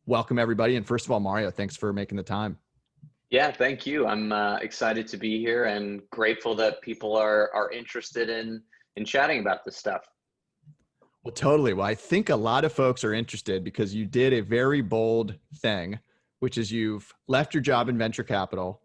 Welcome everybody. And first of all, Mario, thanks for making the time. Yeah, thank you. I'm excited to be here and grateful that people are interested in chatting about this stuff. Well, totally. Well, I think a lot of folks are interested because you did a very bold thing, which is you've left your job in venture capital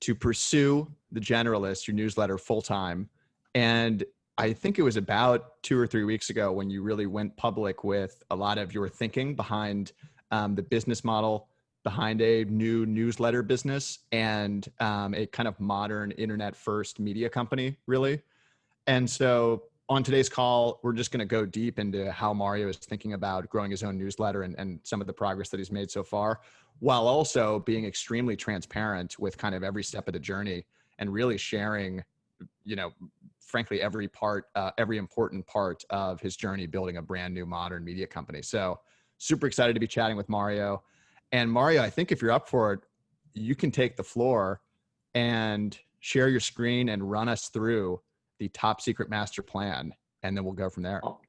to pursue the Generalist, your newsletter, full time. And I think it was about 2 or 3 weeks ago when you really went public with a lot of your thinking behind the business model behind a new newsletter business and a kind of modern internet first media company, really. And so on today's call, we're just going to go deep into how Mario is thinking about growing his own newsletter and some of the progress that he's made so far, while also being extremely transparent with kind of every step of the journey and really sharing, frankly, every important part of his journey building a brand new modern media company. So super excited to be chatting with Mario. And Mario, I think if you're up for it, you can take the floor and share your screen and run us through the top secret master plan, and then we'll go from there. Oh,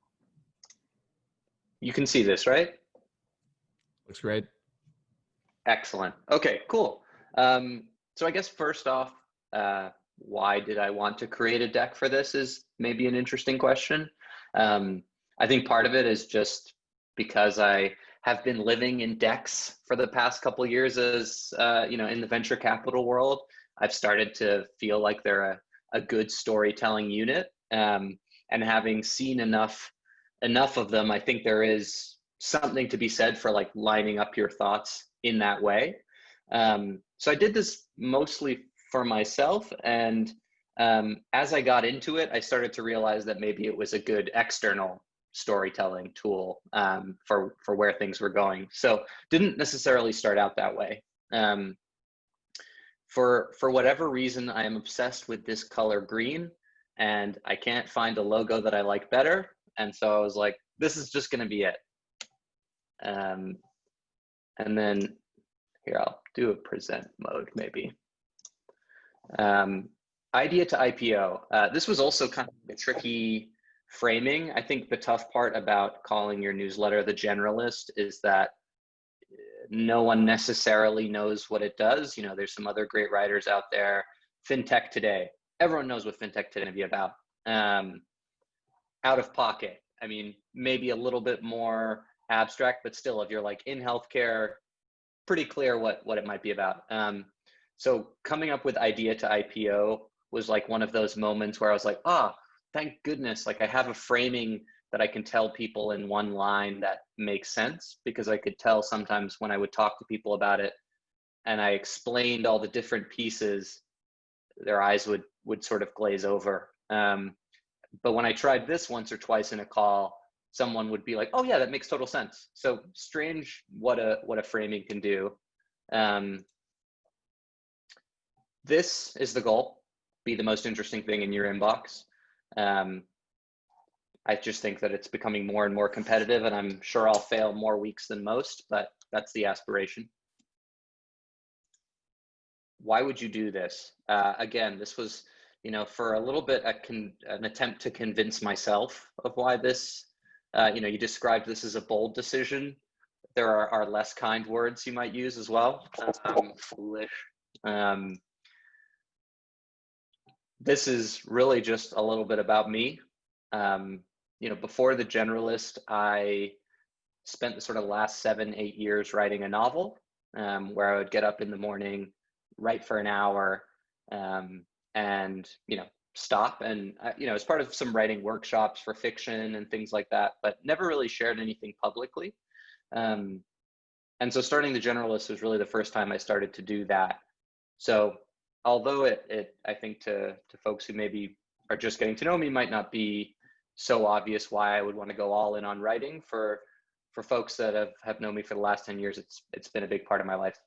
you can see this, right? Looks great. Excellent. Okay, cool. So I guess first off, why did I want to create a deck for this is maybe an interesting question. I think part of it is just because I have been living in decks for the past couple of years as, in the venture capital world. I've started to feel like they're a good storytelling unit. And having seen enough of them, I think there is something to be said for like lining up your thoughts in that way. So I did this mostly for myself. And as I got into it, I started to realize that maybe it was a good external storytelling tool for where things were going. So didn't necessarily start out that way. For whatever reason, I am obsessed with this color green, and I can't find a logo that I like better. And so I was like, this is just going to be it. And then here, I'll do a present mode maybe. Idea to IPO. This was also kind of a tricky framing. I think the tough part about calling your newsletter the Generalist is that no one necessarily knows what it does. There's some other great writers out there. FinTech Today. Everyone knows what FinTech Today can be about. Out of pocket. I mean, maybe a little bit more abstract, but still, if you're like in healthcare, pretty clear what it might be about. So coming up with idea to IPO was like one of those moments where I was like, thank goodness, like I have a framing that I can tell people in one line that makes sense, because I could tell sometimes when I would talk to people about it and I explained all the different pieces, their eyes would sort of glaze over. But when I tried this once or twice in a call, someone would be like, oh yeah, that makes total sense. So strange what a framing can do. This is the goal, be the most interesting thing in your inbox. I just think that it's becoming more and more competitive, and I'm sure I'll fail more weeks than most, but that's the aspiration. Why would you do this? Again, this was, for a little bit, an attempt to convince myself of why this, you described this as a bold decision. There are less kind words you might use as well. Foolish. This is really just a little bit about me. Before the Generalist, I spent the sort of last 7-8 years writing a novel, where I would get up in the morning, write for an hour, and stop. And as part of some writing workshops for fiction and things like that, but never really shared anything publicly. And so starting the Generalist was really the first time I started to do that. So although it I think to folks who maybe are just getting to know me might not be so obvious why I would want to go all in on writing, for folks that have known me for the last 10 years, it's been a big part of my life.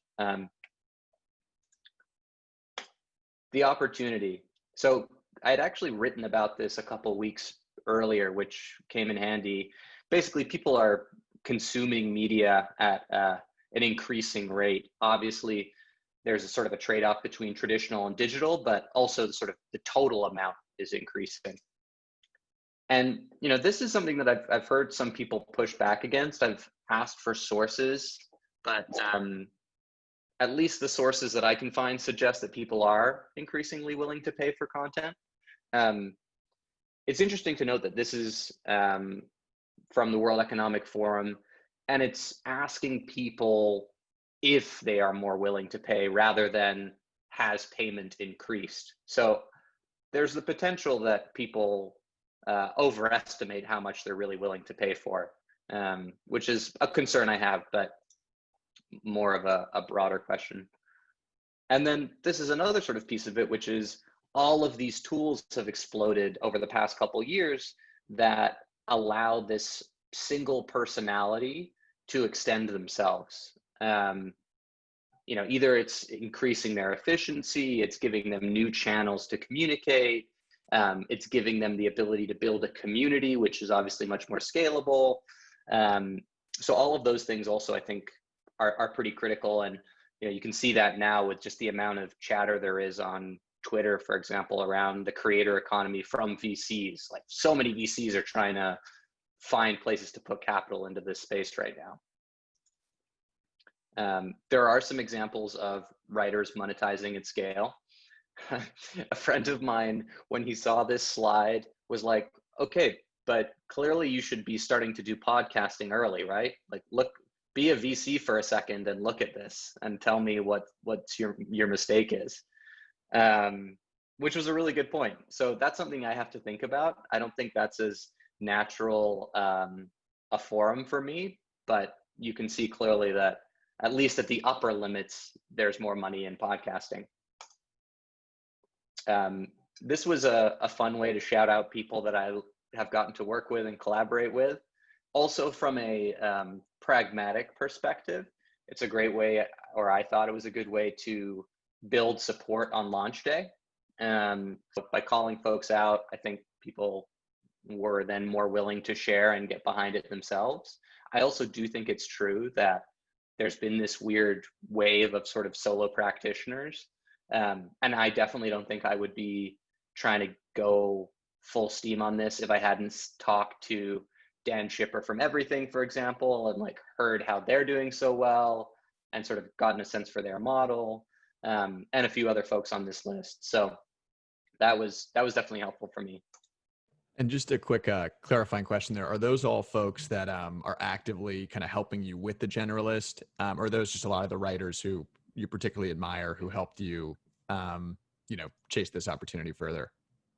The opportunity. So I had actually written about this a couple weeks earlier, which came in handy. Basically, people are consuming media at an increasing rate. Obviously, there's a sort of a trade-off between traditional and digital, but also the total amount is increasing. And this is something that I've heard some people push back against. I've asked for sources but at least the sources that I can find suggest that people are increasingly willing to pay for content. It's interesting to note that this is from the World Economic Forum, and it's asking people if they are more willing to pay rather than has payment increased. So there's the potential that people overestimate how much they're really willing to pay for, which is a concern I have, but more of a broader question. And then this is another sort of piece of it, which is all of these tools have exploded over the past couple of years that allow this single personality to extend themselves. Either it's increasing their efficiency, it's giving them new channels to communicate, it's giving them the ability to build a community, which is obviously much more scalable. So all of those things also, I think, are pretty critical. And you can see that now with just the amount of chatter there is on Twitter, for example, around the creator economy from VCs. Like, so many VCs are trying to find places to put capital into this space right now. There are some examples of writers monetizing at scale. A friend of mine, when he saw this slide, was like, okay, but clearly you should be starting to do podcasting early, right? Like, look, be a VC for a second and look at this and tell me what's your mistake is. Which was a really good point. So that's something I have to think about. I don't think that's as natural a forum for me, but you can see clearly that at least at the upper limits, there's more money in podcasting. This was a fun way to shout out people that I have gotten to work with and collaborate with. Also from a pragmatic perspective, it's a great way, or I thought it was a good way to build support on launch day. By calling folks out, I think people were then more willing to share and get behind it themselves. I also do think it's true that there's been this weird wave of sort of solo practitioners. And I definitely don't think I would be trying to go full steam on this if I hadn't talked to Dan Schipper from Everything, for example, and like heard how they're doing so well and sort of gotten a sense for their model, and a few other folks on this list. So that was definitely helpful for me. And just a quick clarifying question there. Are those all folks that are actively kind of helping you with the Generalist? Or are those just a lot of the writers who you particularly admire who helped you, chase this opportunity further?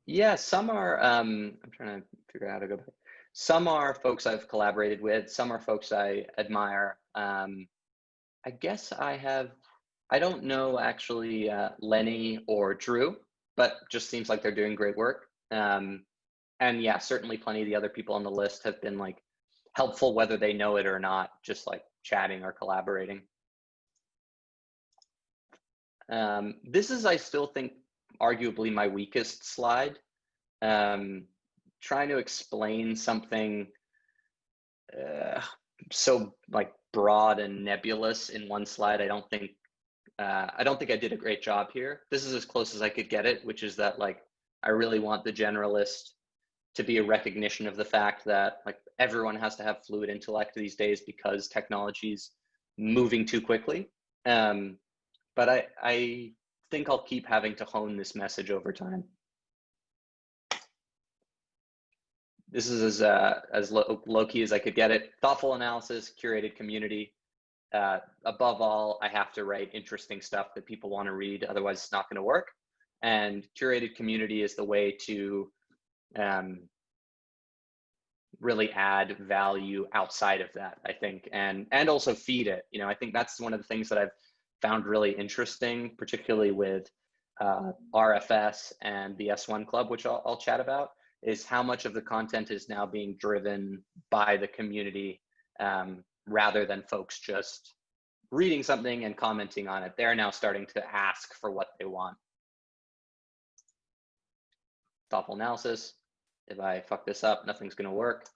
Yeah, some are, I'm trying to figure out how to go back. Some are folks I've collaborated with. Some are folks I admire. I guess I don't know actually Lenny or Drew, but just seems like they're doing great work. And yeah, certainly plenty of the other people on the list have been like helpful, whether they know it or not, just like chatting or collaborating. This is, I still think, arguably my weakest slide. Trying to explain something so like broad and nebulous in one slide, I don't think I did a great job here. This is as close as I could get it, which is that like I really want the Generalist to be a recognition of the fact that like everyone has to have fluid intellect these days because technology's moving too quickly. But I think I'll keep having to hone this message over time. This is as low-key as I could get it. Thoughtful analysis, curated community. Above all, I have to write interesting stuff that people want to read, otherwise it's not going to work. And curated community is the way to really add value outside of that, I think, and also feed it. I think that's one of the things that I've found really interesting, particularly with RFS and the S1 Club, which I'll chat about, is how much of the content is now being driven by the community rather than folks just reading something and commenting on it. They're now starting to ask for what they want. Thoughtful analysis. If I fuck this up, nothing's going to work.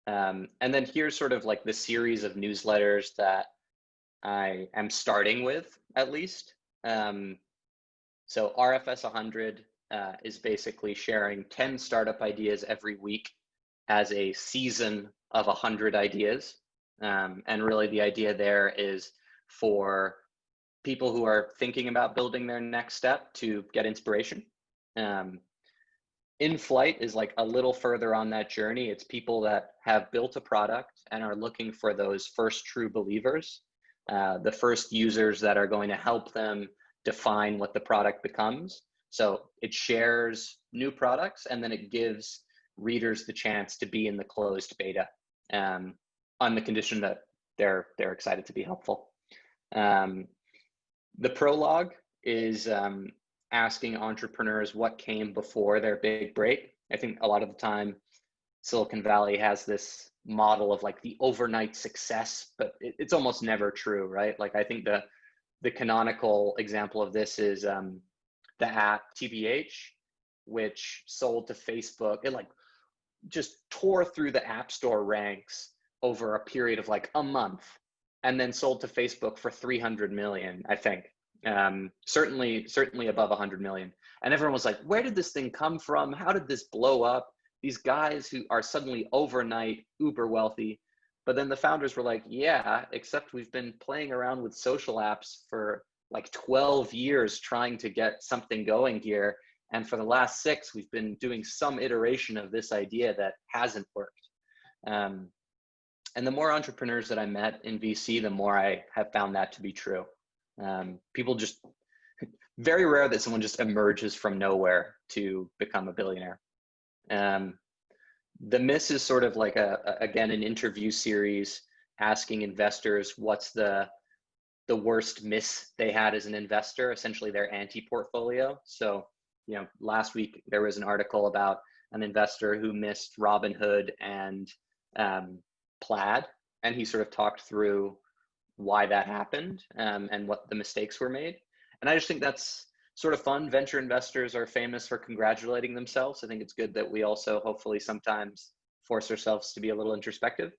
And then here's sort of like the series of newsletters that I am starting with, at least. So RFS 100 is basically sharing 10 startup ideas every week as a season of 100 ideas. And really the idea there is for people who are thinking about building their next step to get inspiration. In flight is like a little further on that journey. It's people that have built a product and are looking for those first true believers, the first users that are going to help them define what the product becomes. So it shares new products, and then it gives readers the chance to be in the closed beta, on the condition that they're excited to be helpful. The prologue is asking entrepreneurs what came before their big break. I think a lot of the time Silicon Valley has this model of like the overnight success, but it's almost never true, right? Like I think the canonical example of this is the app TBH, which sold to Facebook. It like just tore through the App Store ranks over a period of like a month, and then sold to Facebook for 300 million, I think. Certainly above 100 million. And everyone was like, where did this thing come from? How did this blow up? These guys who are suddenly overnight uber wealthy. But then the founders were like, yeah, except we've been playing around with social apps for like 12 years trying to get something going here. And for the last 6, we've been doing some iteration of this idea that hasn't worked. And the more entrepreneurs that I met in VC, the more I have found that to be true. People just, very rare that someone just emerges from nowhere to become a billionaire. The miss is sort of like again, an interview series asking investors what's the worst miss they had as an investor, essentially their anti-portfolio. So, last week there was an article about an investor who missed Robinhood and Plaid, and he sort of talked through why that happened, and what the mistakes were made. And I just think that's sort of fun. Venture investors are famous for congratulating themselves. I think it's good that we also hopefully sometimes force ourselves to be a little introspective.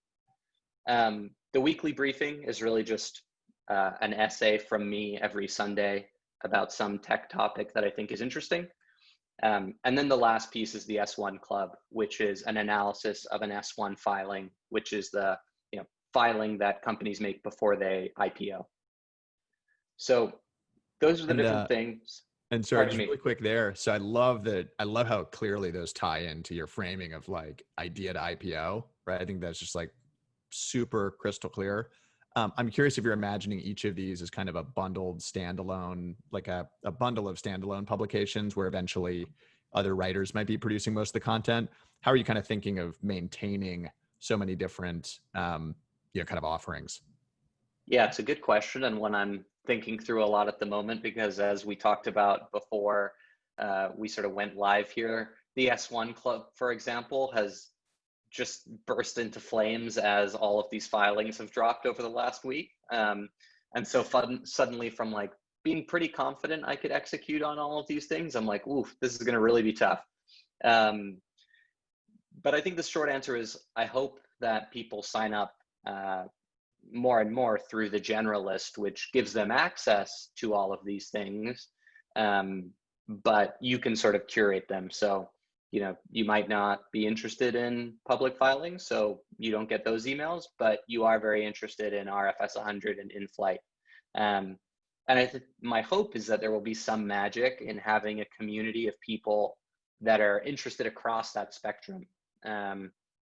The weekly briefing is really just an essay from me every Sunday about some tech topic that I think is interesting. And then the last piece is the S1 Club, which is an analysis of an S1 filing, which is the filing that companies make before they IPO. So those are the different things. And sorry, just really quick there. So I love how clearly those tie into your framing of like idea to IPO, right? I think that's just like super crystal clear. I'm curious if you're imagining each of these as kind of a bundled standalone, like a bundle of standalone publications where eventually other writers might be producing most of the content. How are you kind of thinking of maintaining so many different kind of offerings? Yeah, it's a good question, and one I'm thinking through a lot at the moment, because as we talked about before we sort of went live here, the S1 Club, for example, has just burst into flames as all of these filings have dropped over the last week. And so suddenly from like being pretty confident I could execute on all of these things, I'm like, oof, this is going to really be tough. But I think the short answer is I hope that people sign up more and more through the Generalist, which gives them access to all of these things, but you can sort of curate them. So, you might not be interested in public filings, so you don't get those emails, but you are very interested in RFS 100 and in-flight. And I think my hope is that there will be some magic in having a community of people that are interested across that spectrum,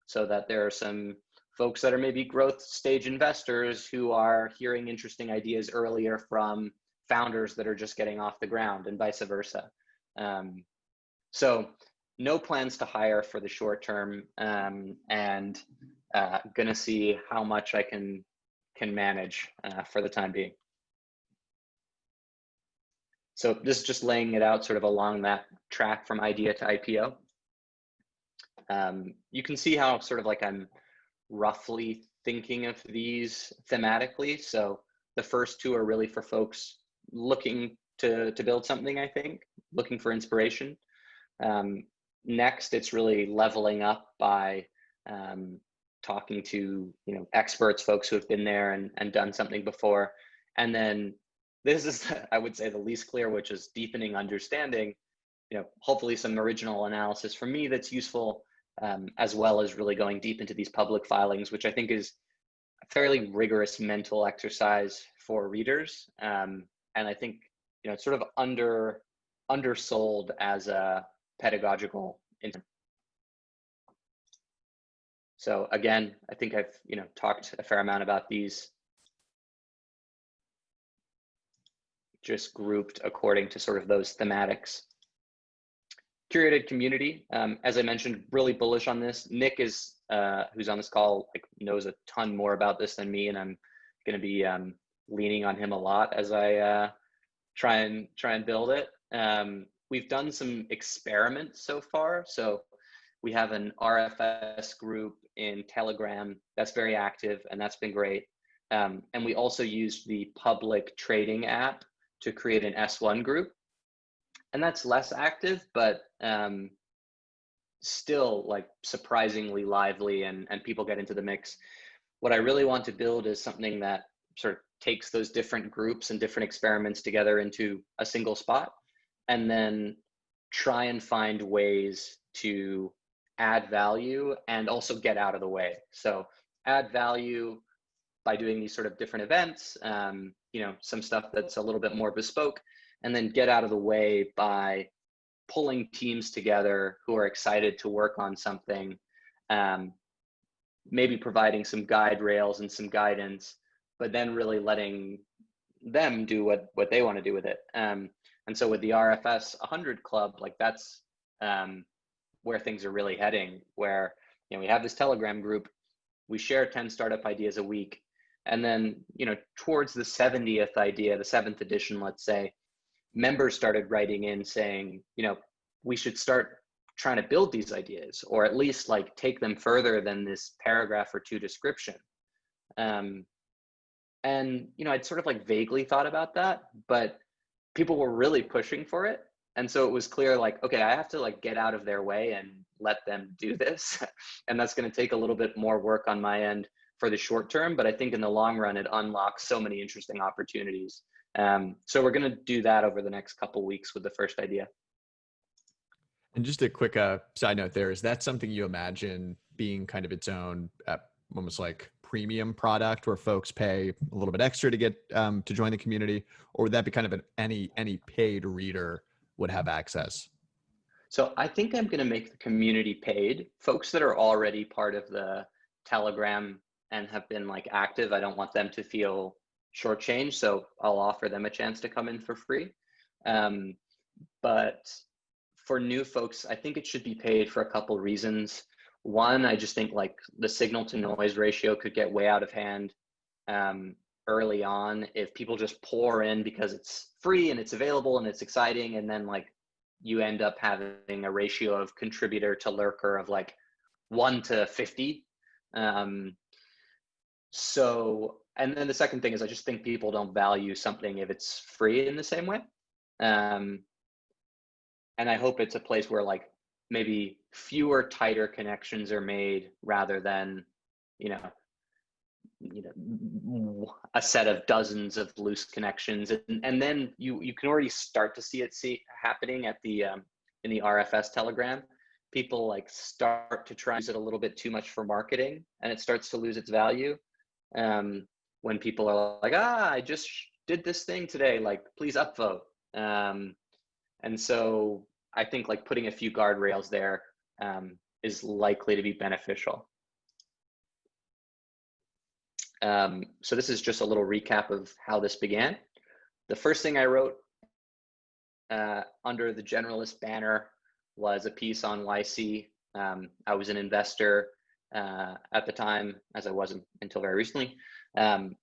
so that there are some folks that are maybe growth stage investors who are hearing interesting ideas earlier from founders that are just getting off the ground, and vice versa. So no plans to hire for the short term, and gonna see how much I can manage for the time being. So this is just laying it out sort of along that track from idea to IPO. You can see how sort of like I'm roughly thinking of these thematically. So the first two are really for folks looking to build something, I think, looking for inspiration. Next, it's really leveling up by talking to experts, folks who have been there and done something before. And then this is, I would say, the least clear, which is deepening understanding, hopefully some original analysis from me that's useful, as well as really going deep into these public filings, which I think is fairly rigorous mental exercise for readers. And I think, it's sort of undersold as a pedagogical instrument. So again, I think I've, talked a fair amount about these, just grouped according to sort of those thematics. Curated community, as I mentioned, really bullish on this. Nick is, who's on this call, like, knows a ton more about this than me, and I'm going to be leaning on him a lot as I try and build it. We've done some experiments so far. So we have an RFS group in Telegram that's very active, and that's been great. And we also used the public trading app to create an S1 group, and that's less active, but still like surprisingly lively, and people get into the mix. What I really want to build is something that sort of takes those different groups and different experiments together into a single spot, and then try and find ways to add value and also get out of the way. So add value by doing these sort of different events, some stuff that's a little bit more bespoke, and then get out of the way by pulling teams together who are excited to work on something, maybe providing some guide rails and some guidance, but then really letting them do what they want to do with it. And so with the RFS 100 Club, like that's where things are really heading, where we have this Telegram group, we share 10 startup ideas a week, and then towards the 70th idea, the 7th edition, let's say, members started writing in saying, we should start trying to build these ideas, or at least like take them further than this paragraph or two description. And I'd sort of like vaguely thought about that, but people were really pushing for it. And so it was clear, like, okay, I have to like get out of their way and let them do this. And that's going to take a little bit more work on my end for the short term, but I think in the long run, it unlocks so many interesting opportunities. So we're going to do that over the next couple of weeks with the first idea. And just a quick side note there, is that something you imagine being kind of its own, almost like premium product where folks pay a little bit extra to get to join the community, or would that be kind of any paid reader would have access? So I think I'm going to make the community paid. Folks that are already part of the Telegram and have been like active, I don't want them to feel shortchanged. So I'll offer them a chance to come in for free. But for new folks, I think it should be paid for a couple reasons. One, I just think like the signal to noise ratio could get way out of hand early on if people just pour in because it's free and it's available and it's exciting, and then like you end up having a ratio of contributor to lurker of like 1 to 50. So, and then the second thing is I just think people don't value something if it's free in the same way. And I hope it's a place where like maybe fewer tighter connections are made rather than, a set of dozens of loose connections. And then you can already start to see it happening at the, in the RFS Telegram. People like start to try and use it a little bit too much for marketing, and it starts to lose its value. When people are like, I just did this thing today, like, please upvote. And so I think like putting a few guardrails there is likely to be beneficial. So this is just a little recap of how this began. The first thing I wrote under the Generalist banner was a piece on YC. I was an investor at the time, as I wasn't until very recently, and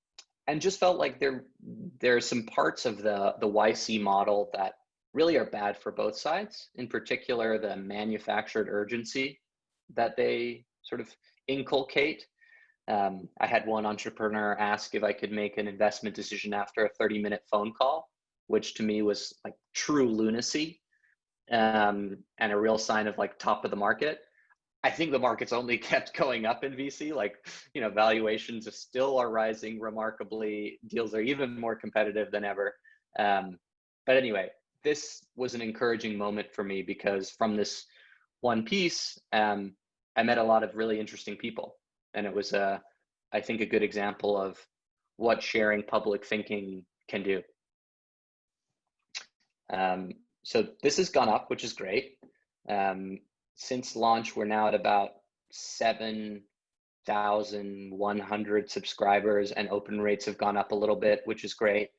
just felt like there are some parts of the YC model that really are bad for both sides, in particular the manufactured urgency that they sort of inculcate. I had one entrepreneur ask if I could make an investment decision after a 30-minute phone call, which to me was like true lunacy, and a real sign of like top of the market. I think the market's only kept going up in VC. Like, valuations still are rising remarkably. Deals are even more competitive than ever. But anyway, this was an encouraging moment for me because from this one piece, I met a lot of really interesting people. And it was I think, a good example of what sharing public thinking can do. So this has gone up, which is great. Since launch, we're now at about 7,100 subscribers, and open rates have gone up a little bit, which is great.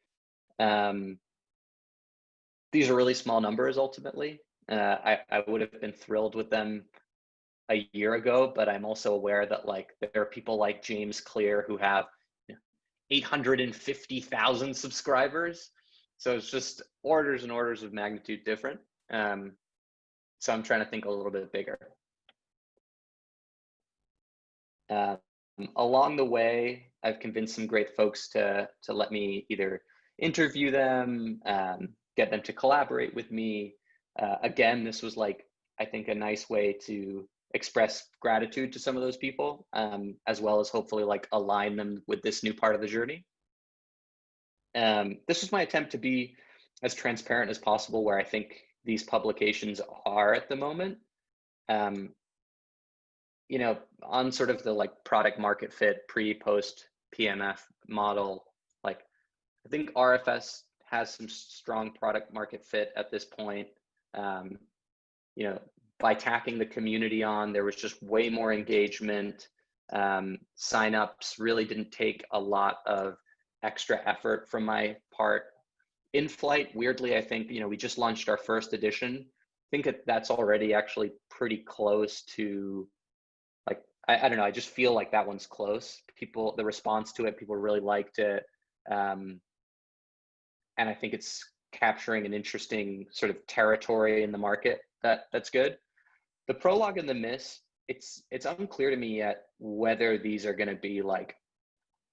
These are really small numbers ultimately. I would have been thrilled with them a year ago, but I'm also aware that like there are people like James Clear who have 850,000 subscribers. So it's just orders and orders of magnitude different. So I'm trying to think a little bit bigger. Along the way, I've convinced some great folks to let me either interview them, get them to collaborate with me. Again, this was like, I think, a nice way to express gratitude to some of those people, as well as hopefully like align them with this new part of the journey. This was my attempt to be as transparent as possible where I think these publications are at the moment. You know, on sort of the like product market fit, pre-post PMF model, like I think RFS has some strong product market fit at this point. You know, by tacking the community on, there was just way more engagement. Signups really didn't take a lot of extra effort from my part. In flight, weirdly, I think, you know, we just launched our first edition. I think that's already actually pretty close to, like, I don't know, I just feel like that one's close. People, the response to it, people really liked it. And I think it's capturing an interesting sort of territory in the market that's good. The prologue and the miss, it's unclear to me yet whether these are going to be like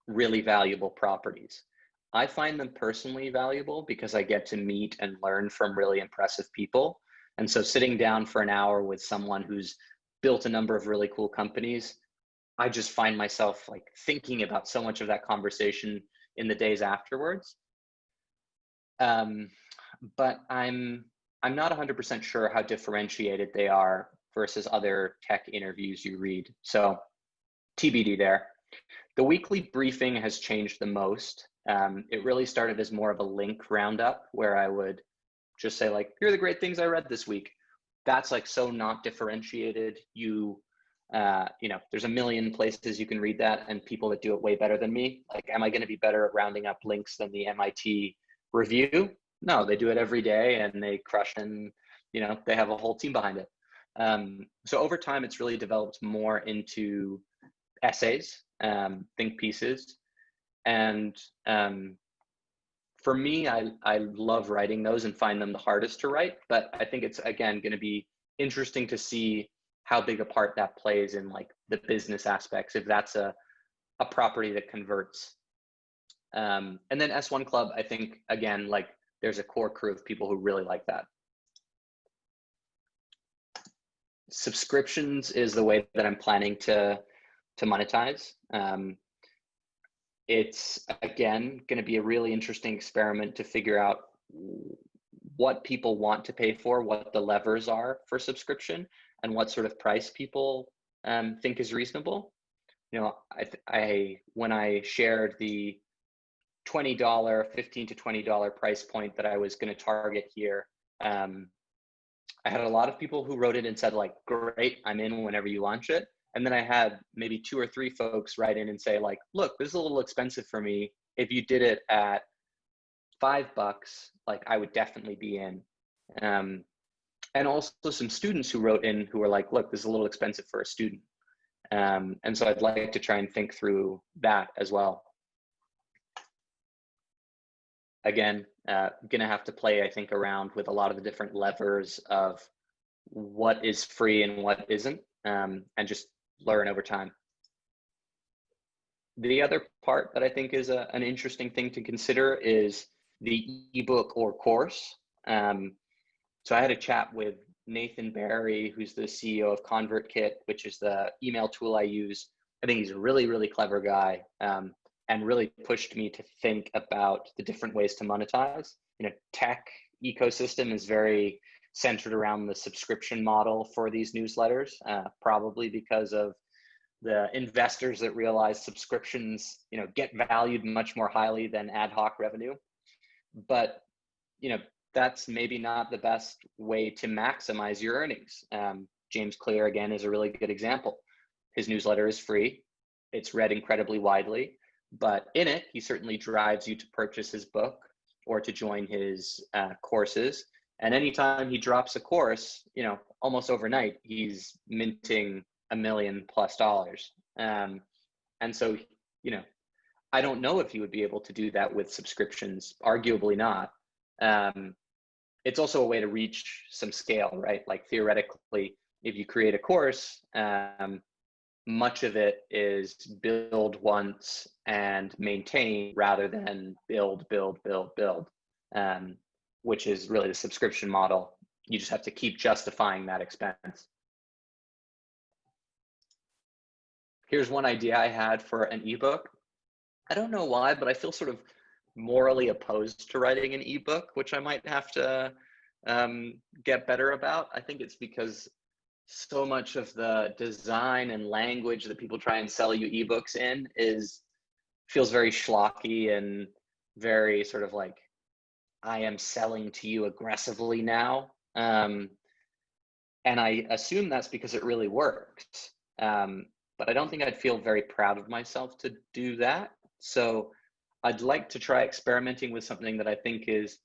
really valuable properties. I find them personally valuable because I get to meet and learn from really impressive people. And so sitting down for an hour with someone who's built a number of really cool companies, I just find myself like thinking about so much of that conversation in the days afterwards. But I'm not 100% sure how differentiated they are versus other tech interviews you read. So TBD there. The weekly briefing has changed the most. It really started as more of a link roundup where I would just say like, here are the great things I read this week. That's like so not differentiated. You know, there's a million places you can read that and people that do it way better than me. Like, am I going to be better at rounding up links than the MIT review? No, they do it every day and they crush, and, you know, they have a whole team behind it. So over time, it's really developed more into essays, think pieces. And for me, I love writing those and find them the hardest to write, but I think it's, again, going to be interesting to see how big a part that plays in like the business aspects, if that's a property that converts. And then S1 Club, I think, again, like there's a core crew of people who really like that. Subscriptions is the way that I'm planning to monetize. It's, again, going to be a really interesting experiment to figure out what people want to pay for, what the levers are for subscription, and what sort of price people think is reasonable. You know, when I shared the $20, $15 to $20 price point that I was going to target here, I had a lot of people who wrote in and said like, great, I'm in whenever you launch it. And then I had maybe 2 or 3 folks write in and say like, look, this is a little expensive for me. If you did it at $5, like I would definitely be in. And also some students who wrote in who were like, look, this is a little expensive for a student. And so I'd like to try and think through that as well. Again, gonna have to play, I think, around with a lot of the different levers of what is free and what isn't, and just learn over time. The other part that I think is an interesting thing to consider is the ebook or course. So I had a chat with Nathan Barry, who's the CEO of ConvertKit, which is the email tool I use. I think he's a really, really clever guy, and really pushed me to think about the different ways to monetize. You know, tech ecosystem is very centered around the subscription model for these newsletters, probably because of the investors that realize subscriptions, get valued much more highly than ad hoc revenue. But, that's maybe not the best way to maximize your earnings. James Clear, again, is a really good example. His newsletter is free. It's read incredibly widely, but in it, he certainly drives you to purchase his book or to join his courses. And anytime he drops a course, almost overnight, he's minting $1 million+. And so, I don't know if he would be able to do that with subscriptions, arguably not. It's also a way to reach some scale, right? Like theoretically, if you create a course, much of it is build once and maintain rather than build, which is really the subscription model. You just have to keep justifying that expense. Here's one idea I had for an ebook. I don't know why, but I feel sort of morally opposed to writing an ebook, which I might have to get better about. I think it's because so much of the design and language that people try and sell you ebooks in feels very schlocky and very sort of like, I am selling to you aggressively now. And I assume that's because it really works. But I don't think I'd feel very proud of myself to do that. So I'd like to try experimenting with something that I think is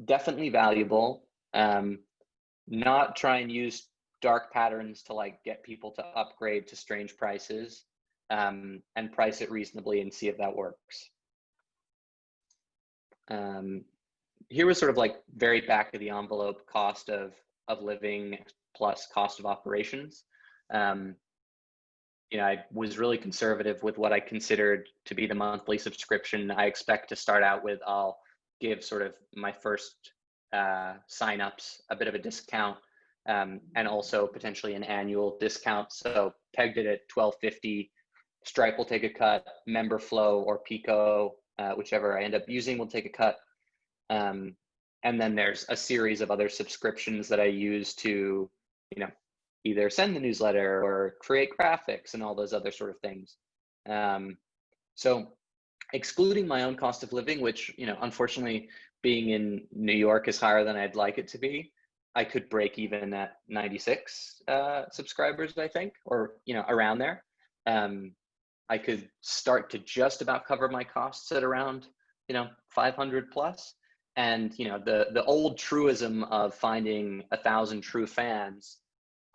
definitely valuable. Not try and use dark patterns to like get people to upgrade to strange prices, and price it reasonably and see if that works. Here was sort of like very back of the envelope cost of living plus cost of operations. I was really conservative with what I considered to be the monthly subscription. I expect to start out with, I'll give sort of my first signups a bit of a discount, and also potentially an annual discount. So pegged it at $12.50. Stripe will take a cut. MemberFlow or Pico, whichever I end up using, will take a cut. And then there's a series of other subscriptions that I use to, either send the newsletter or create graphics and all those other sort of things. So excluding my own cost of living, which, unfortunately being in New York is higher than I'd like it to be, I could break even at 96 subscribers, I think, or, around there. I could start to just about cover my costs at around, 500 plus. And, the old truism of finding 1,000 true fans,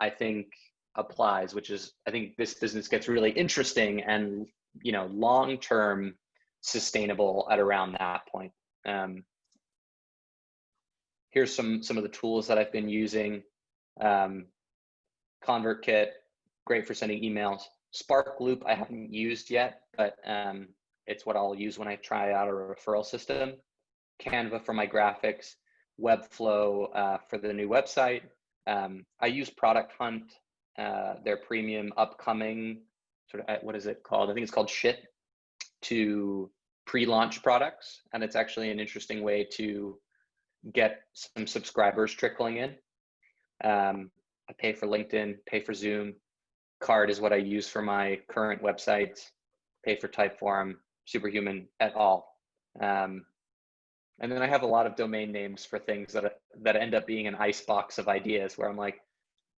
I think applies, which is, I think this business gets really interesting and, long-term sustainable at around that point. Here's some of the tools that I've been using. ConvertKit, great for sending emails. SparkLoop, I haven't used yet, but it's what I'll use when I try out a referral system. Canva for my graphics, Webflow for the new website. I use Product Hunt, their premium upcoming sort of, what is it called? I think it's called Shit, to pre-launch products. And it's actually an interesting way to get some subscribers trickling in. I pay for LinkedIn, pay for Zoom. Card is what I use for my current websites. Pay for Typeform, Superhuman, et al. And then I have a lot of domain names for things that end up being an icebox of ideas where I'm like,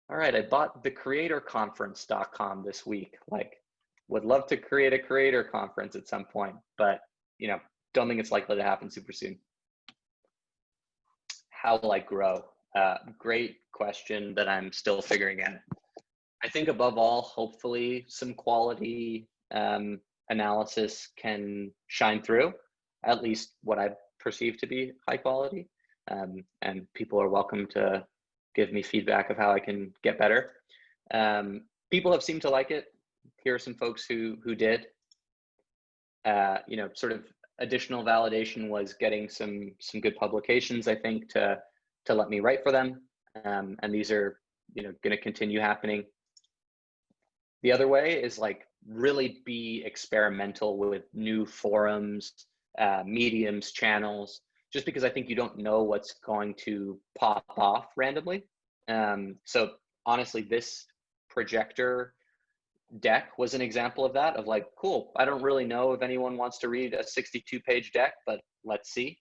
all right, I bought thecreatorconference.com this week. Like, would love to create a creator conference at some point, but don't think it's likely to happen super soon. How will I grow? Great question that I'm still figuring out. I think above all, hopefully some quality analysis can shine through, at least what I perceive to be high quality. And people are welcome to give me feedback of how I can get better. People have seemed to like it. Here are some folks who did. Sort of additional validation was getting some good publications, I think, to let me write for them. And these are, going to continue happening. The other way is like really be experimental with new forums, mediums, channels, just because I think you don't know what's going to pop off randomly. So honestly, this projector deck was an example of that, of like, cool, I don't really know if anyone wants to read a 62-page deck, but let's see.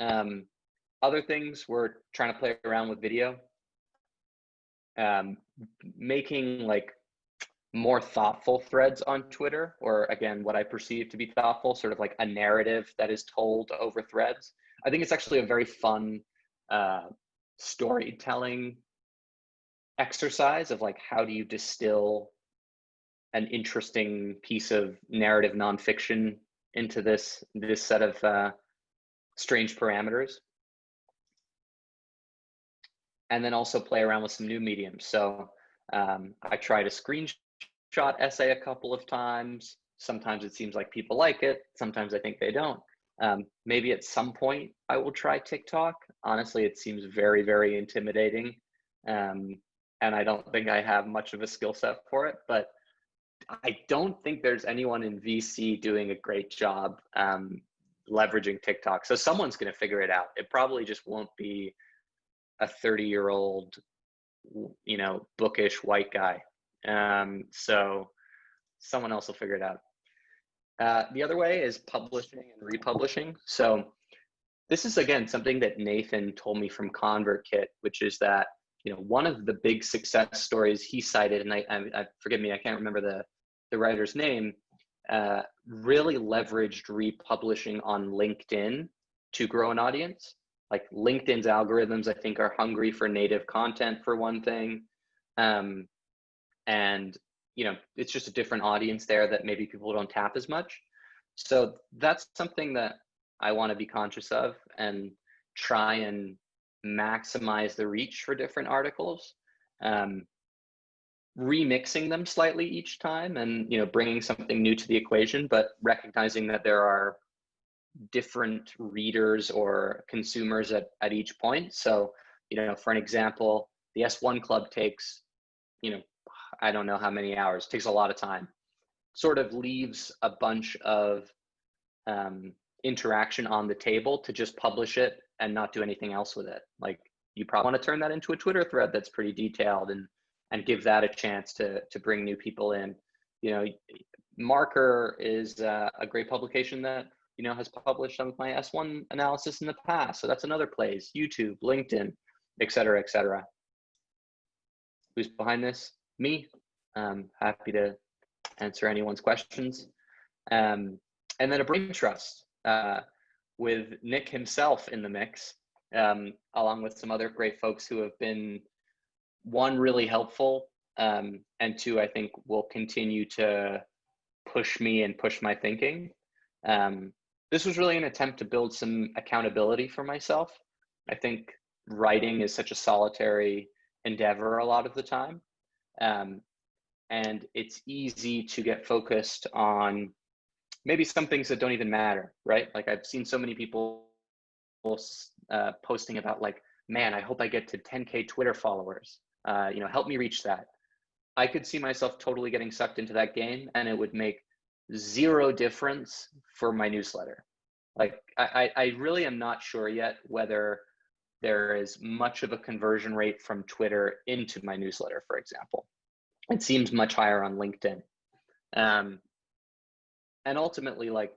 Other things, we're trying to play around with video, making like more thoughtful threads on Twitter, or again, what I perceive to be thoughtful, sort of like a narrative that is told over threads. I think it's actually a very fun storytelling exercise of like, how do you distill an interesting piece of narrative nonfiction into this set of strange parameters, and then also play around with some new mediums. So I tried a screenshot essay a couple of times. Sometimes it seems like people like it. Sometimes I think they don't. Maybe at some point I will try TikTok. Honestly, it seems very, very intimidating. And I don't think I have much of a skill set for it, but I don't think there's anyone in VC doing a great job leveraging TikTok. So someone's going to figure it out. It probably just won't be a 30-year-old, bookish white guy. So someone else will figure it out. The other way is publishing and republishing. So this is, again, something that Nathan told me from ConvertKit, which is that, one of the big success stories he cited, and I forgive me, I can't remember the writer's name, really leveraged republishing on LinkedIn to grow an audience. Like LinkedIn's algorithms, I think, are hungry for native content, for one thing. And, it's just a different audience there that maybe people don't tap as much. So that's something that I want to be conscious of and try and maximize the reach for different articles, remixing them slightly each time, and bringing something new to the equation, but recognizing that there are different readers or consumers at each point. So for an example, the S1 Club takes I don't know how many hours, takes a lot of time, sort of leaves a bunch of interaction on the table to just publish it and not do anything else with it. Like, you probably want to turn that into a Twitter thread that's pretty detailed and give that a chance to bring new people in. Marker is a great publication that has published some of my S1 analysis in the past. So that's another place. YouTube, LinkedIn, et cetera, et cetera. Who's behind this? Me. Happy to answer anyone's questions. And then a brain trust with Nick himself in the mix, along with some other great folks who have been, one, really helpful, and two, I think will continue to push me and push my thinking. This was really an attempt to build some accountability for myself. I think writing is such a solitary endeavor a lot of the time. And it's easy to get focused on maybe some things that don't even matter, right? Like, I've seen so many people posting about like, man, I hope I get to 10K Twitter followers. Help me reach that. I could see myself totally getting sucked into that game, and it would make zero difference for my newsletter. Like, I really am not sure yet whether there is much of a conversion rate from Twitter into my newsletter, for example. It seems much higher on LinkedIn. And ultimately, like,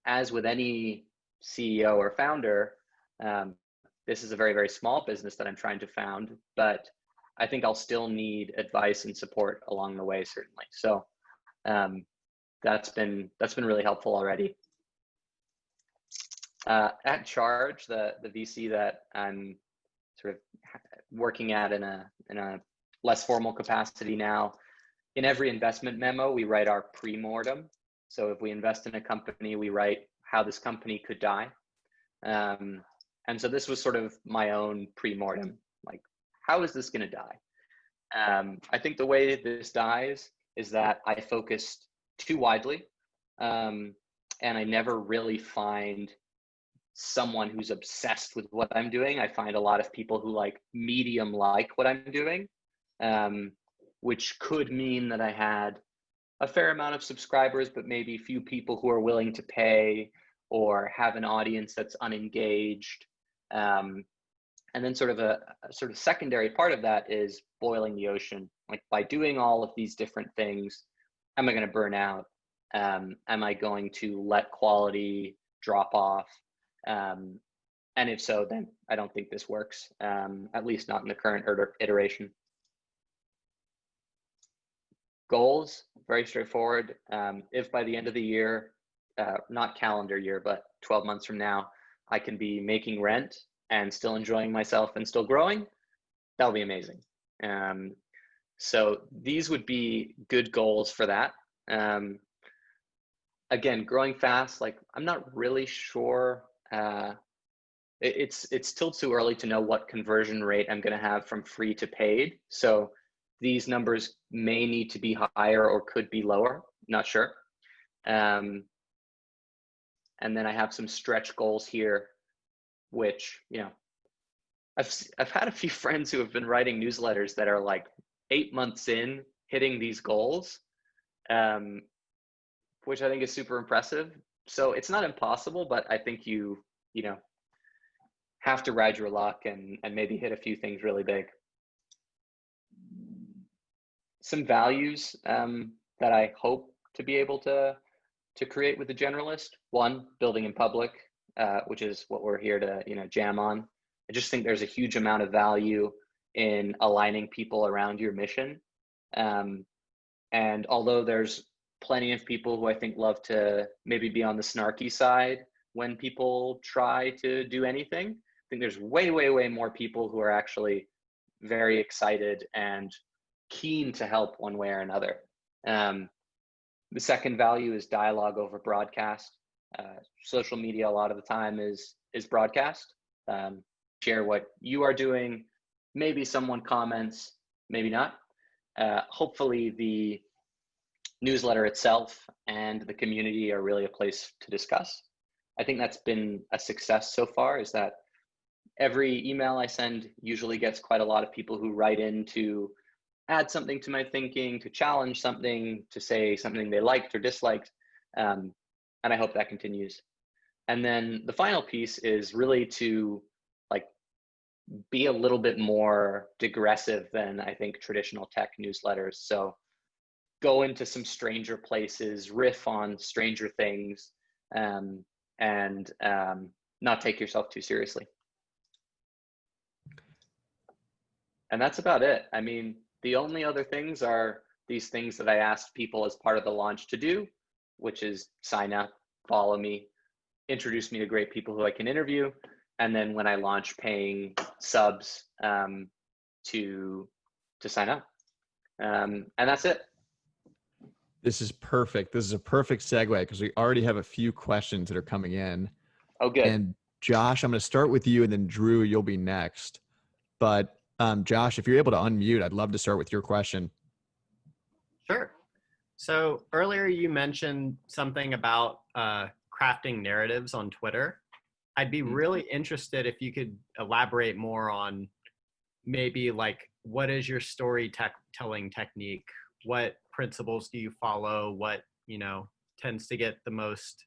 as with any CEO or founder, this is a very, very small business that I'm trying to found, but I think I'll still need advice and support along the way, certainly. So that's been really helpful already. At Charge, the VC that I'm sort of working at in a less formal capacity now, in every investment memo, we write our pre-mortem. So if we invest in a company, we write how this company could die. And so this was sort of my own pre-mortem, like, how is this going to die? I think the way this dies is that I focused too widely, and I never really find someone who's obsessed with what I'm doing. I find a lot of people who like what I'm doing, which could mean that I had a fair amount of subscribers, but maybe few people who are willing to pay or have an audience that's unengaged. And then sort of a secondary part of that is boiling the ocean. Like, by doing all of these different things, am I going to burn out? Am I going to let quality drop off? And if so, then I don't think this works, at least not in the current iteration. Goals, very straightforward. If by the end of the year, not calendar year, but 12 months from now, I can be making rent and still enjoying myself and still growing, that'll be amazing. So these would be good goals for that. Again, growing fast, like, I'm not really sure. It's still too early to know what conversion rate I'm going to have from free to paid. So these numbers may need to be higher or could be lower. Not sure. And then I have some stretch goals here, which, I've had a few friends who have been writing newsletters that are like 8 months in hitting these goals, which I think is super impressive. So it's not impossible, but I think you have to ride your luck and maybe hit a few things really big. Some values that I hope to be able to create with the Generalist. One, building in public, which is what we're here to jam on. I just think there's a huge amount of value in aligning people around your mission. And although there's plenty of people who I think love to maybe be on the snarky side when people try to do anything, I think there's way, way, way more people who are actually very excited and keen to help one way or another. The second value is dialogue over broadcast. Social media a lot of the time is broadcast. Share what you are doing. Maybe someone comments, maybe not. Hopefully the newsletter itself and the community are really a place to discuss. I think that's been a success so far, is that every email I send usually gets quite a lot of people who write in to add something to my thinking, to challenge something, to say something they liked or disliked. And I hope that continues. And then the final piece is really to be a little bit more digressive than I think traditional tech newsletters. So go into some stranger places, riff on stranger things, and not take yourself too seriously. And that's about it. I mean, the only other things are these things that I asked people as part of the launch to do, which is sign up, follow me, introduce me to great people who I can interview, and then when I launch, paying subs to sign up. And that's it. This is perfect. This is a perfect segue because we already have a few questions that are coming in. Oh, good. And Josh, I'm going to start with you, and then Drew, you'll be next. But Josh, if you're able to unmute, I'd love to start with your question. Sure. So earlier you mentioned something about crafting narratives on Twitter. I'd be really interested if you could elaborate more on maybe what is your storytelling technique? What principles do you follow? What, tends to get the most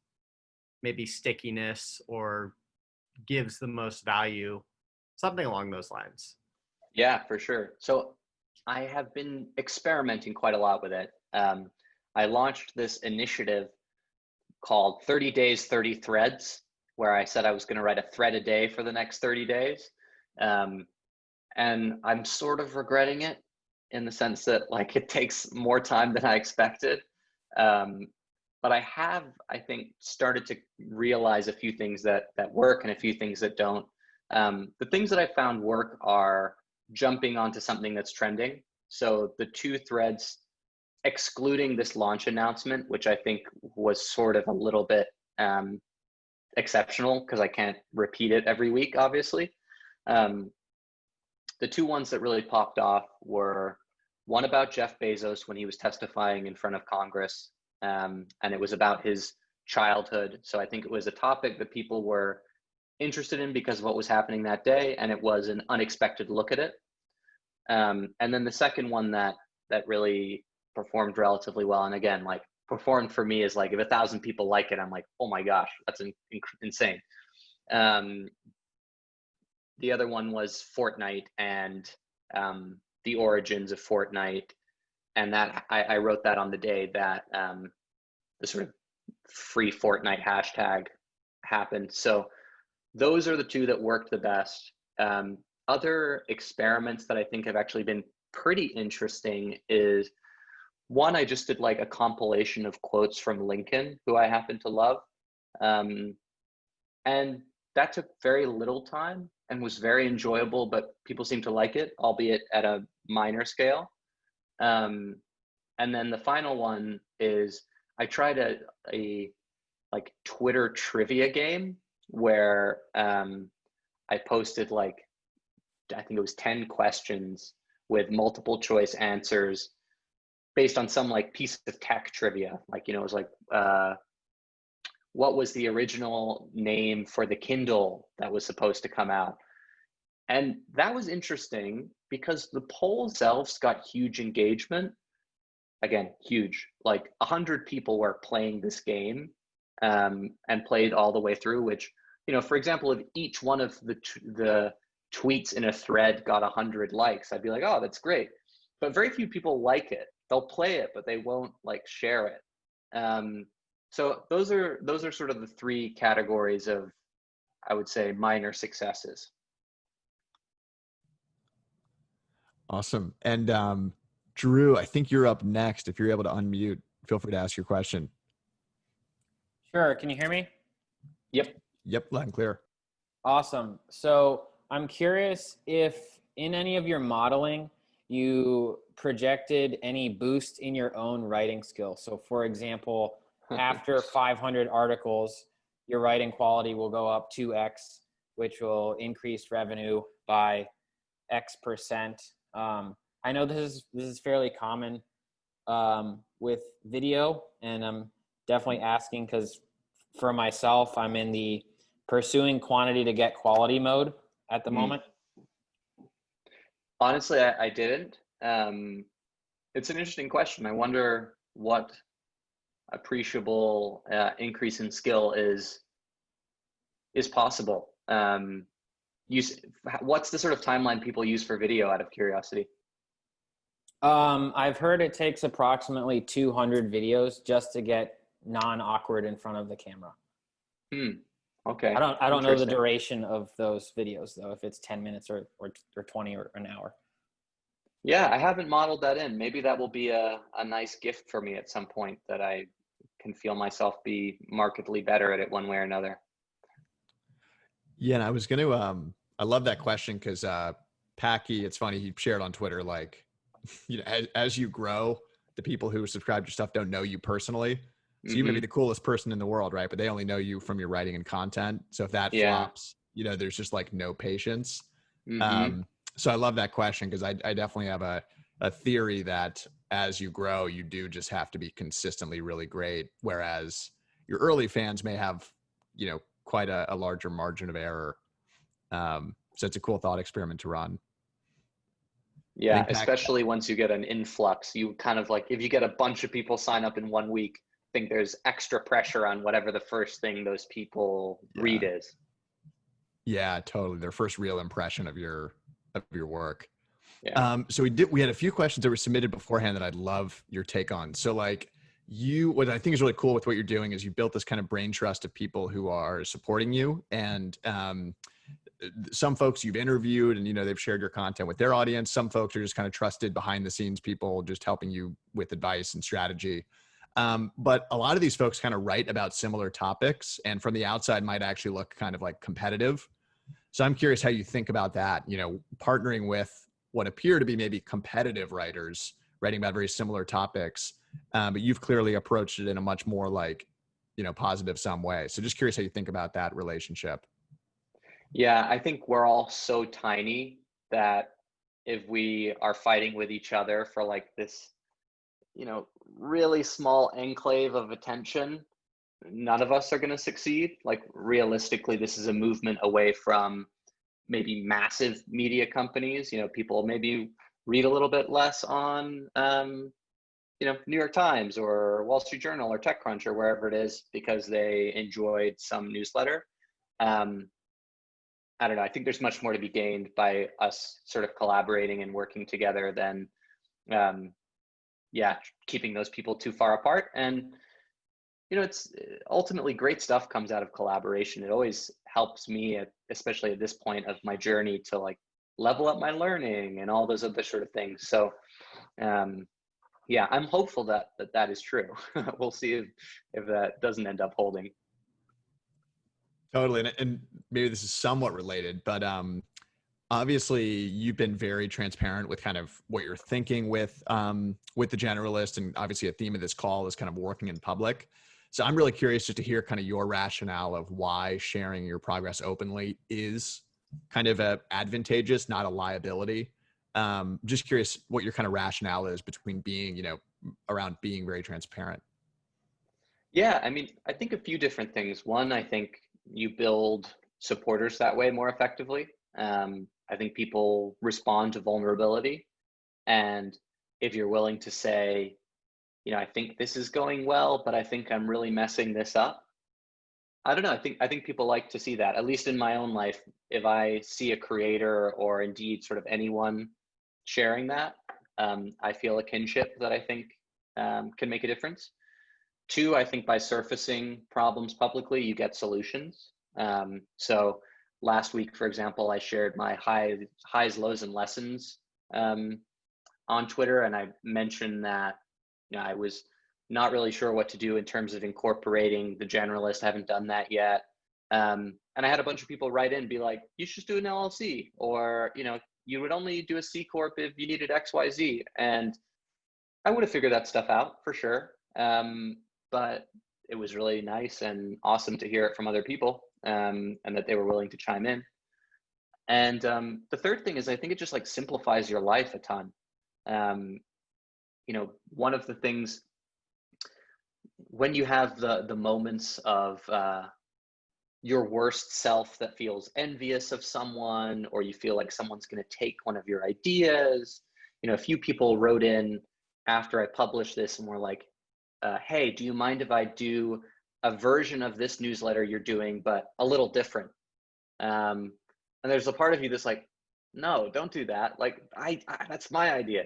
maybe stickiness or gives the most value? Something along those lines. Yeah, for sure. So I have been experimenting quite a lot with it. I launched this initiative called 30 Days, 30 Threads, where I said I was going to write a thread a day for the next 30 days. And I'm sort of regretting it in the sense that it takes more time than I expected. But I have, I think, started to realize a few things that work and a few things that don't. The things that I found work are jumping onto something that's trending. So the 2 threads, excluding this launch announcement, which I think was sort of a little bit exceptional because I can't repeat it every week, obviously. The 2 ones that really popped off were one about Jeff Bezos when he was testifying in front of Congress, and it was about his childhood. So I think it was a topic that people were interested in because of what was happening that day, and it was an unexpected look at it. And then the second one that really performed relatively well, and again, performed for me is if 1,000 people like it, I'm like, oh my gosh, that's insane. The other one was Fortnite and the origins of Fortnite, and that I wrote that on the day that the sort of free Fortnite hashtag happened. So those are the two that worked the best. Other experiments that I think have actually been pretty interesting is one, I just did like a compilation of quotes from Lincoln, who I happen to love. And that took very little time and was very enjoyable, but people seem to like it, albeit at a minor scale. And then the final one is I tried a like Twitter trivia game where I posted like, I think it was 10 questions with multiple choice answers based on some like piece of tech trivia. Like, it was like, what was the original name for the Kindle that was supposed to come out? And that was interesting because the poll themselves got huge engagement. Again, huge. Like 100 people were playing this game and played all the way through, which, for example, if each one of the tweets in a thread got 100 likes, I'd be like, oh, that's great. But very few people like it. They'll play it, but they won't like share it. So those are sort of the three categories of, I would say, minor successes. Awesome. And Drew, I think you're up next. If you're able to unmute, feel free to ask your question. Sure. Can you hear me? Yep. Yep, loud and clear. Awesome. So I'm curious if in any of your modeling, you projected any boost in your own writing skill. So for example, after 500 articles, your writing quality will go up 2x, which will increase revenue by X percent. I know this is fairly common with video, and I'm definitely asking because for myself, I'm in the pursuing quantity to get quality mode at the moment. Honestly, I didn't. It's an interesting question. I wonder what appreciable increase in skill is possible. What's the sort of timeline people use for video, out of curiosity? I've heard it takes approximately 200 videos just to get non-awkward in front of the camera. Okay. I don't know the duration of those videos though, if it's 10 minutes or 20 or an hour. Yeah, I haven't modeled that in. Maybe that will be a nice gift for me at some point, that I can feel myself be markedly better at it one way or another. Yeah, and I was going to, I love that question because Packy, it's funny, he shared on Twitter, like, as you grow, the people who subscribe to your stuff don't know you personally. So you may be the coolest person in the world, right? But they only know you from your writing and content. So if that flops, there's just like no patience. So I love that question because I definitely have a theory that as you grow, you do just have to be consistently really great. Whereas your early fans may have, quite a larger margin of error. So it's a cool thought experiment to run. Yeah, especially once you get an influx, you kind of like, if you get a bunch of people sign up in 1 week, I think there's extra pressure on whatever the first thing those people read is. Yeah, totally. Their first real impression of your work. Yeah. So we had a few questions that were submitted beforehand that I'd love your take on. So like what I think is really cool with what you're doing is you built this kind of brain trust of people who are supporting you, and some folks you've interviewed and they've shared your content with their audience. Some folks are just kind of trusted behind the scenes people just helping you with advice and strategy. But a lot of these folks kind of write about similar topics and from the outside might actually look kind of like competitive. So I'm curious how you think about that, partnering with what appear to be maybe competitive writers writing about very similar topics. But you've clearly approached it in a much more like, positive some way. So just curious how you think about that relationship. Yeah, I think we're all so tiny that if we are fighting with each other for like this, really small enclave of attention, none of us are going to succeed. Like realistically, this is a movement away from maybe massive media companies. People maybe read a little bit less on, New York Times or Wall Street Journal or TechCrunch or wherever it is because they enjoyed some newsletter. I don't know. I think there's much more to be gained by us sort of collaborating and working together than, um, yeah, keeping those people too far apart. And it's ultimately great stuff comes out of collaboration. It always helps me, especially at this point of my journey, to like level up my learning and all those other sort of things. So, um, yeah, I'm hopeful that is true. We'll see if that doesn't end up holding. Totally. And maybe this is somewhat related, but obviously you've been very transparent with kind of what you're thinking with the Generalist, and obviously a theme of this call is kind of working in public. So I'm really curious just to hear kind of your rationale of why sharing your progress openly is kind of advantageous, not a liability. Just curious what your kind of rationale is between being, around being very transparent. Yeah, I mean, I think a few different things. One, I think you build supporters that way more effectively. I think people respond to vulnerability. And if you're willing to say, I think this is going well, but I think I'm really messing this up. I don't know. I think people like to see that, at least in my own life. If I see a creator or indeed sort of anyone sharing that, I feel a kinship that I think can make a difference. Two, I think by surfacing problems publicly, you get solutions. So last week, for example, I shared my highs, lows, and lessons on Twitter, and I mentioned that I was not really sure what to do in terms of incorporating the Generalist. I haven't done that yet. And I had a bunch of people write in and be like, you should do an LLC, or you would only do a C corp if you needed XYZ. And I would have figured that stuff out for sure. But it was really nice and awesome to hear it from other people, and that they were willing to chime in. And the third thing is, I think it just like simplifies your life a ton. One of the things when you have the moments of your worst self that feels envious of someone, or you feel like someone's going to take one of your ideas. A few people wrote in after I published this and were like, hey, do you mind if I do a version of this newsletter you're doing, but a little different? And there's a part of you that's like, no, don't do that. Like, I that's my idea.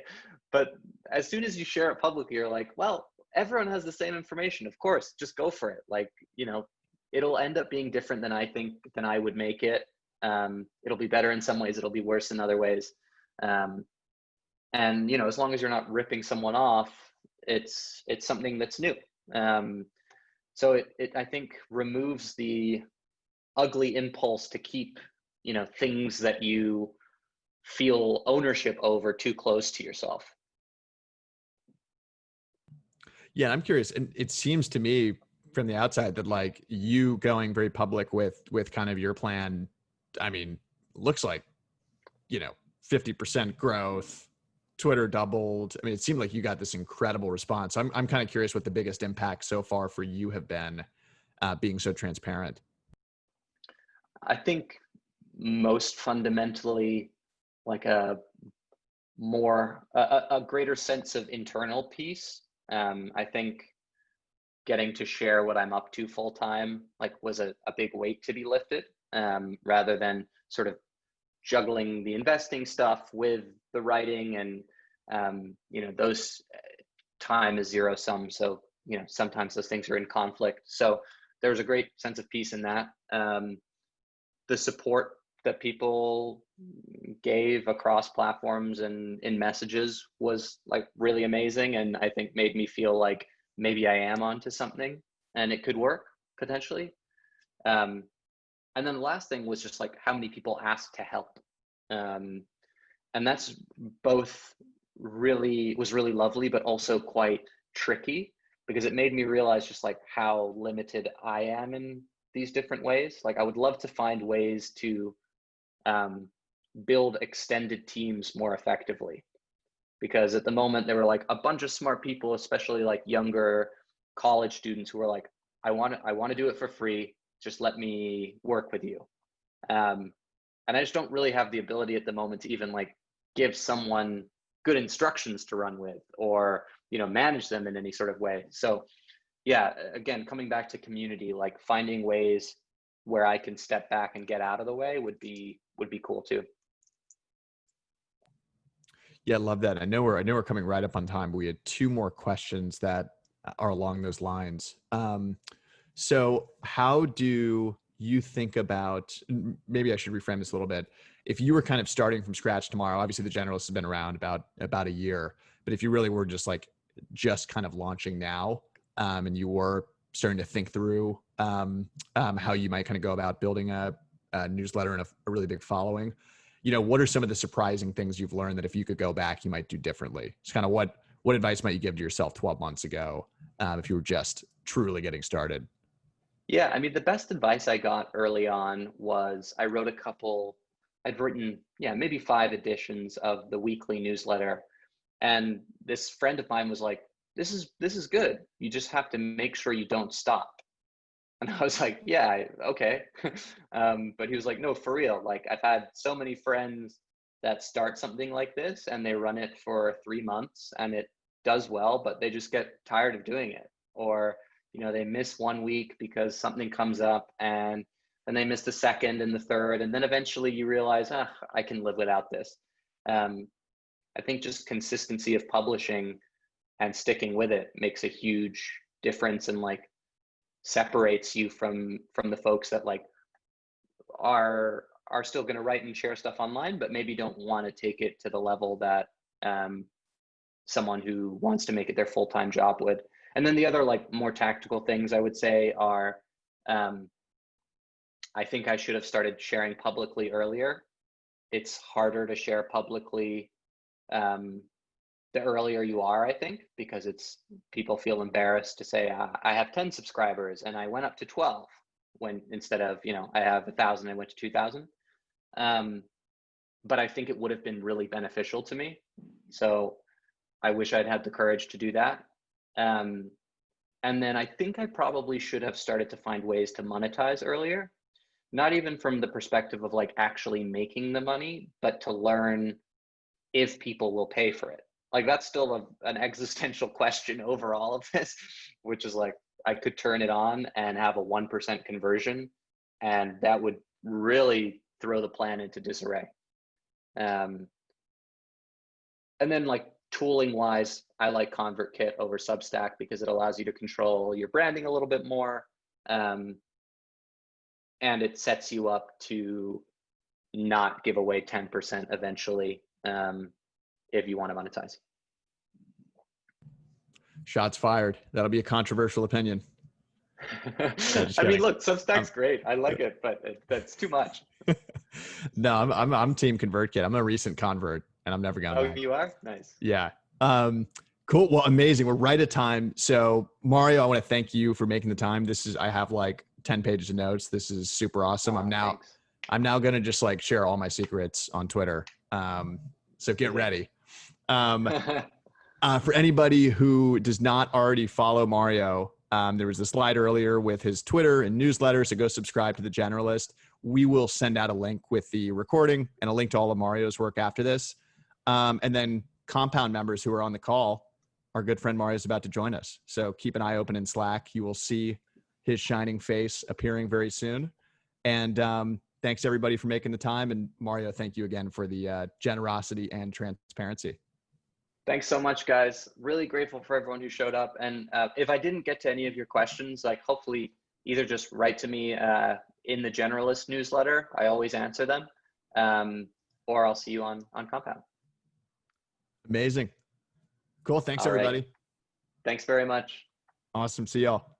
But as soon as you share it publicly, you're like, well, everyone has the same information. Of course, just go for it. Like, it'll end up being different than I would make it. It'll be better in some ways. It'll be worse in other ways. And, as long as you're not ripping someone off, it's something that's new. So it I think removes the ugly impulse to keep, things that you feel ownership over too close to yourself. Yeah, I'm curious. And it seems to me from the outside that like you going very public with kind of your plan, I mean, looks like, 50% growth, Twitter doubled. I mean, it seemed like you got this incredible response. I'm kind of curious what the biggest impact so far for you have been, being so transparent. I think most fundamentally, like a greater sense of internal peace. I think getting to share what I'm up to full time, like, was a big weight to be lifted, rather than sort of juggling the investing stuff with the writing. And those time is zero sum. So, sometimes those things are in conflict. So there's a great sense of peace in that. The support that people gave across platforms and in messages was like really amazing, and I think made me feel like maybe I am onto something and it could work potentially. And then the last thing was just like how many people asked to help, and that's both was really lovely, but also quite tricky, because it made me realize just like how limited I am in these different ways. Like, I would love to find ways to build extended teams more effectively, because at the moment there were like a bunch of smart people, especially like younger college students, who were like, I want to do it for free, just let me work with you. And I just don't really have the ability at the moment to even like give someone good instructions to run with, or manage them in any sort of way. So yeah, again, coming back to community, like finding ways where I can step back and get out of the way would be cool too. Yeah, I love that. I know we're coming right up on time, but we had two more questions that are along those lines. So how do you think about, maybe I should reframe this a little bit. If you were kind of starting from scratch tomorrow, obviously the Generalist has been around about a year, but if you really were just kind of launching now, and you were starting to think through how you might kind of go about building a newsletter and a really big following, what are some of the surprising things you've learned that if you could go back, you might do differently? It's kind of what advice might you give to yourself 12 months ago if you were just truly getting started? Yeah, I mean, the best advice I got early on was I'd written, maybe 5 editions of the weekly newsletter. And this friend of mine was like, this is good. You just have to make sure you don't stop. And I was like, yeah, okay. But he was like, no, for real. Like, I've had so many friends that start something like this and they run it for 3 months and it does well, but they just get tired of doing it. Or, they miss 1 week because something comes up, and then they miss the second and the third. And then eventually you realize, I can live without this. I think just consistency of publishing and sticking with it makes a huge difference, and like separates you from the folks that like are still going to write and share stuff online, but maybe don't want to take it to the level that someone who wants to make it their full-time job would. And then the other like more tactical things I would say are, I think I should have started sharing publicly earlier. It's harder to share publicly the earlier you are, I think, because people feel embarrassed to say, I have 10 subscribers and I went up to 12, when instead of, I have 1,000, I went to 2,000. But I think it would have been really beneficial to me. So I wish I'd had the courage to do that. And then I think I probably should have started to find ways to monetize earlier, not even from the perspective of like actually making the money, but to learn if people will pay for it. Like, that's still an existential question over all of this, which is like, I could turn it on and have a 1% conversion, and that would really throw the plan into disarray. And then like tooling wise, I like ConvertKit over Substack because it allows you to control your branding a little bit more. And it sets you up to not give away 10% eventually, if you want to monetize. Shots fired. That'll be a controversial opinion. I mean, look, Substack's great. I like it, but that's too much. No, I'm team ConvertKit. I'm a recent convert, and I'm never going back. You are? Nice. Yeah. Cool. Well, amazing. We're right at time. So Mario, I want to thank you for making the time. I have like 10 pages of notes. This is super awesome. I'm now going to just like share all my secrets on Twitter. So get ready. For anybody who does not already follow Mario, there was a slide earlier with his Twitter and newsletter. So go subscribe to the Generalist. We will send out a link with the recording and a link to all of Mario's work after this. And then Compound members who are on the call, our good friend Mario is about to join us. So keep an eye open in Slack. You will see his shining face appearing very soon. And thanks everybody for making the time. And Mario, thank you again for the generosity and transparency. Thanks so much, guys. Really grateful for everyone who showed up. And if I didn't get to any of your questions, like hopefully either just write to me in the Generalist newsletter. I always answer them. Or I'll see you on Compound. Amazing. Cool. Thanks, everybody. Thanks very much. Awesome. See y'all.